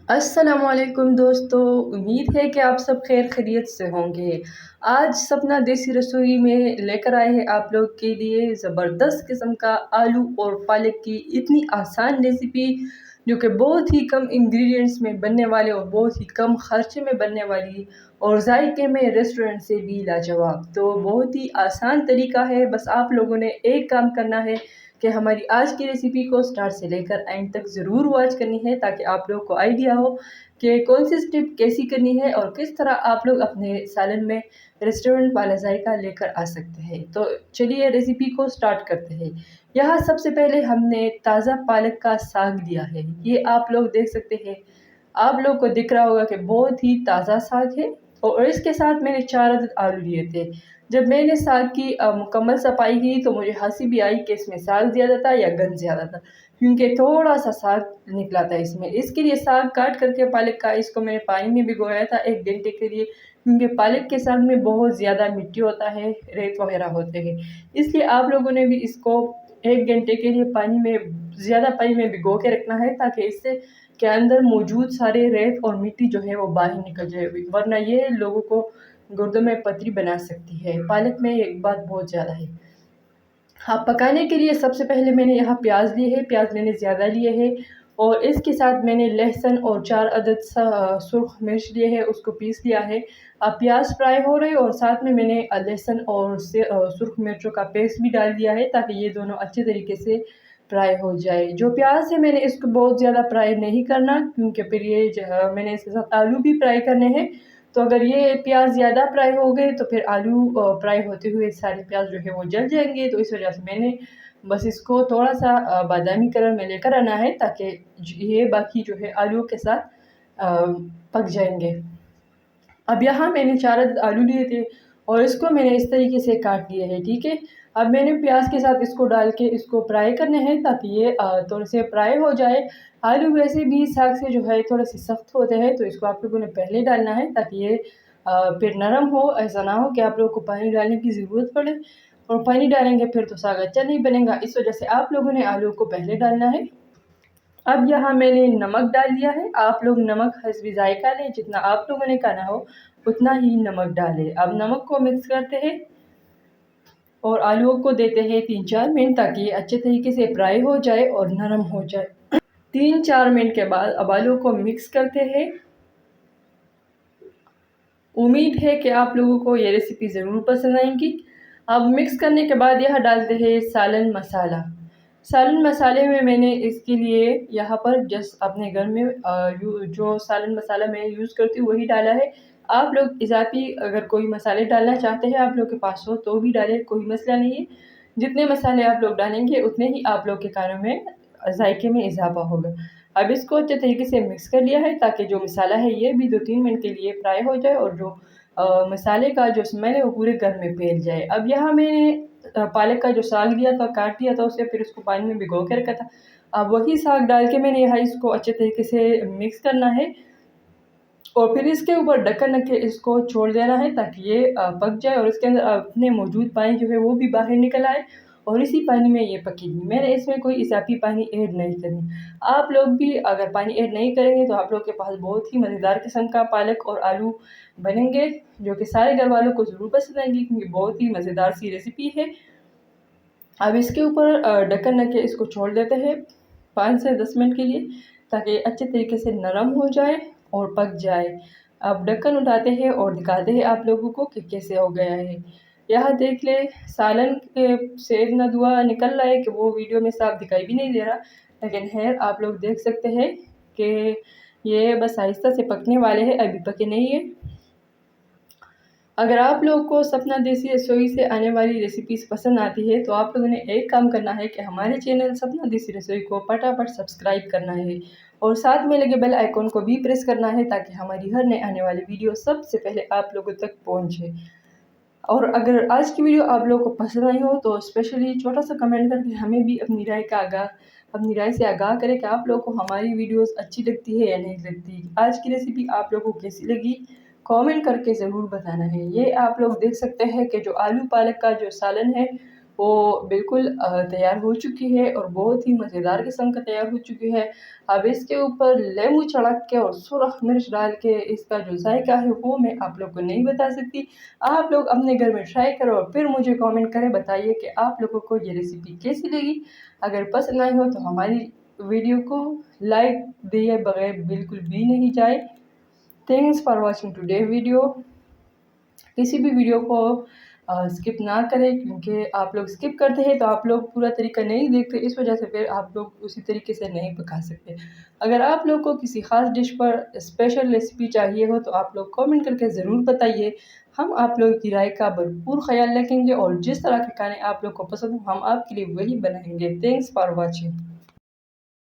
अस्सलामुअलैकुम दोस्तों, उम्मीद है कि आप सब खैर खैरियत से होंगे। आज सपना देसी रसोई में लेकर आए हैं आप लोग के लिए ज़बरदस्त किस्म का आलू और पालक की इतनी आसान रेसिपी, जो कि बहुत ही कम इंग्रेडिएंट्स में बनने वाले और बहुत ही कम खर्चे में बनने वाली और जायके में रेस्टोरेंट से भी लाजवाब। तो बहुत ही आसान तरीका है, बस आप लोगों ने एक काम करना है कि हमारी आज की रेसिपी को स्टार्ट से लेकर एंड तक ज़रूर वॉच करनी है, ताकि आप लोग को आइडिया हो कि कौन सी स्टेप कैसी करनी है और किस तरह आप लोग अपने सालन में रेस्टोरेंट वाला जायका लेकर आ सकते हैं। तो चलिए रेसिपी को स्टार्ट करते हैं। यहाँ सबसे पहले हमने ताज़ा पालक का साग लिया है, ये आप लोग देख सकते हैं। आप लोग को दिख रहा होगा कि बहुत ही ताज़ा साग है। और इसके साथ मैंने 4 अदद आलू लिए थे। जब मैंने साग की मुकम्मल सफाई की तो मुझे हंसी भी आई कि इसमें साग ज़्यादा था या गंद ज़्यादा था, क्योंकि थोड़ा सा साग निकला था इसमें। इसके लिए साग काट करके पालक का इसको मैंने पानी में भिगोया था 1 घंटे के लिए, क्योंकि पालक के साग में बहुत ज़्यादा मिट्टी होता है, रेत वगैरह होते हैं। इसलिए आप लोगों ने भी इसको 1 घंटे के लिए पानी में, ज़्यादा पानी में भिगो के रखना है, ताकि इससे के अंदर मौजूद सारे रेत और मिट्टी जो है वो बाहर निकल जाए, वरना ये लोगों को गुर्दों में पथरी बना सकती है। पालक में एक बात बहुत ज़्यादा है। हाँ, पकाने के लिए सबसे पहले मैंने यहाँ प्याज लिए है, प्याज मैंने ज़्यादा लिए है। और इसके साथ मैंने लहसुन और 4 अदद सुर्ख मिर्च लिए है, उसको पीस लिया है। अब प्याज फ्राई हो रहे और साथ में मैंने लहसुन और सुर्ख मिर्चों का पेस्ट भी डाल दिया है, ताकि ये दोनों अच्छे तरीके से फ्राई हो जाए। जो प्याज है मैंने इसको बहुत ज़्यादा फ्राई नहीं करना, क्योंकि फिर ये मैंने इसके साथ आलू भी फ्राई करने हैं। तो अगर ये प्याज ज़्यादा फ्राई हो गए तो फिर आलू फ्राई होते हुए सारे प्याज जो है वो जल जाएंगे। तो इस वजह से मैंने बस इसको थोड़ा सा बादामी कलर में लेकर आना है, ताकि ये बाकी जो है आलू के साथ पक जाएंगे। अब यहाँ मैंने 4 अदद आलू लिए थे और इसको मैंने इस तरीके से काट लिए हैं, ठीक है। अब मैंने प्याज के साथ इसको डाल के इसको फ्राई करने हैं, ताकि ये थोड़े से फ्राई हो जाए। आलू वैसे भी साग से जो है थोड़े से सख्त होते हैं, तो इसको आप लोगों ने पहले डालना है, ताकि ये फिर नरम हो। ऐसा ना हो कि आप लोगों को पानी डालने की ज़रूरत पड़े, और पानी डालेंगे फिर तो साग अच्छा नहीं बनेगा। इस वजह से आप लोगों ने आलू को पहले डालना है। अब यहाँ मैंने नमक डाल दिया है। आप लोग नमक हस्बे ज़ायका लें, जितना आप लोगों ने खाना हो उतना ही नमक डालें। अब नमक को मिक्स करते हैं और आलूओं को देते हैं 3-4 मिनट, ताकि ये अच्छे तरीके से फ्राई हो जाए और नरम हो जाए। 3-4 मिनट के बाद अब आलू को मिक्स करते हैं। उम्मीद है कि आप लोगों को ये रेसिपी ज़रूर पसंद आएगी। अब मिक्स करने के बाद यहाँ डालते हैं सालन मसाला। सालन मसाले में मैंने इसके लिए यहाँ पर जस्ट अपने घर में जो सालन मसाला मैं यूज़ करती हूँ वही डाला है। आप लोग इजाफी अगर कोई मसाले डालना चाहते हैं आप लोग के पास हो तो भी डालें, कोई मसला नहीं है। जितने मसाले आप लोग डालेंगे उतने ही आप लोग के खानों में जायके में इजाफा होगा। अब इसको अच्छे तरीके से मिक्स कर लिया है, ताकि जो मसाला है ये भी 2-3 मिनट के लिए फ्राई हो जाए और जो मसाले का जो स्मेल है वो पूरे घर में फैल जाए। अब यहाँ मैंने पालक का जो साग लिया था, काट दिया था उसे, फिर उसको पानी में भिगो के रखा था। अब वही साग डाल के मैंने यहाँ इसको अच्छे तरीके से मिक्स करना है और फिर इसके ऊपर ढक्कन रख के इसको छोड़ देना है, ताकि ये पक जाए और इसके अंदर अपने मौजूद पानी जो है वो भी बाहर निकल आए और इसी पानी में ये पकेगी। मैंने इसमें कोई इजाफी पानी ऐड नहीं करनी। आप लोग भी अगर पानी ऐड नहीं करेंगे तो आप लोग के पास बहुत ही मज़ेदार किस्म का पालक और आलू बनेंगे, जो कि सारे घर वालों को ज़रूर पसंद आएंगी, क्योंकि बहुत ही मज़ेदार सी रेसिपी है। अब इसके ऊपर ढक्कन रख के इसको छोड़ देते हैं 5 से 10 मिनट के लिए, ताकि अच्छे तरीके से नरम हो जाए और पक जाए। अब ढक्कन उठाते हैं और दिखाते हैं आप लोगों को कि कैसे हो गया है। यहाँ देख ले, सालन के से इतना धुआं निकल रहा है कि वो वीडियो में साफ दिखाई भी नहीं दे रहा, लेकिन खैर आप लोग देख सकते हैं कि ये बस आहिस्ता से पकने वाले हैं, अभी पके नहीं है। अगर आप लोग को सपना देसी रसोई से आने वाली रेसिपीज़ पसंद आती है तो आप लोगों ने एक काम करना है कि हमारे चैनल सपना देसी रसोई को फटाफट सब्सक्राइब करना है और साथ में लगे बेल आइकॉन को भी प्रेस करना है, ताकि हमारी हर नए आने वाली वीडियो सबसे पहले आप लोगों तक पहुंचे। और अगर आज की वीडियो आप लोगों को पसंद आई हो तो स्पेशली छोटा सा कमेंट करके हमें भी अपनी राय से आगाह करें कि आप लोगों को हमारी वीडियोस अच्छी लगती है या नहीं लगती। आज की रेसिपी आप लोगों को कैसी लगी कमेंट करके ज़रूर बताना है। ये आप लोग देख सकते हैं कि जो आलू पालक का जो सालन है वो बिल्कुल तैयार हो चुकी है और बहुत ही मज़ेदार किस्म का तैयार हो चुकी है। अब इसके ऊपर लेमू छड़क के और सुरख मिर्च डाल के इसका जो ज़ायका है वो मैं आप लोग को नहीं बता सकती। आप लोग अपने घर में ट्राई करो और फिर मुझे कमेंट करें, बताइए कि आप लोगों को ये रेसिपी कैसी लगी। अगर पसंद आई हो तो हमारी वीडियो को लाइक दिए बगैर बिल्कुल भी नहीं जाए। Thanks for watching today video. किसी भी वीडियो को स्किप ना करें, क्योंकि आप लोग स्किप करते हैं तो आप लोग पूरा तरीका नहीं देखते, इस वजह से फिर आप लोग उसी तरीके से नहीं पका सकते। अगर आप लोग को किसी ख़ास डिश पर स्पेशल रेसिपी चाहिए हो तो आप लोग कमेंट करके ज़रूर बताइए। हम आप लोगों की राय का भरपूर ख्याल रखेंगे और जिस तरह के खाने आप लोग को पसंद हो हम आपके लिए वही बनाएंगे। Thanks for watching.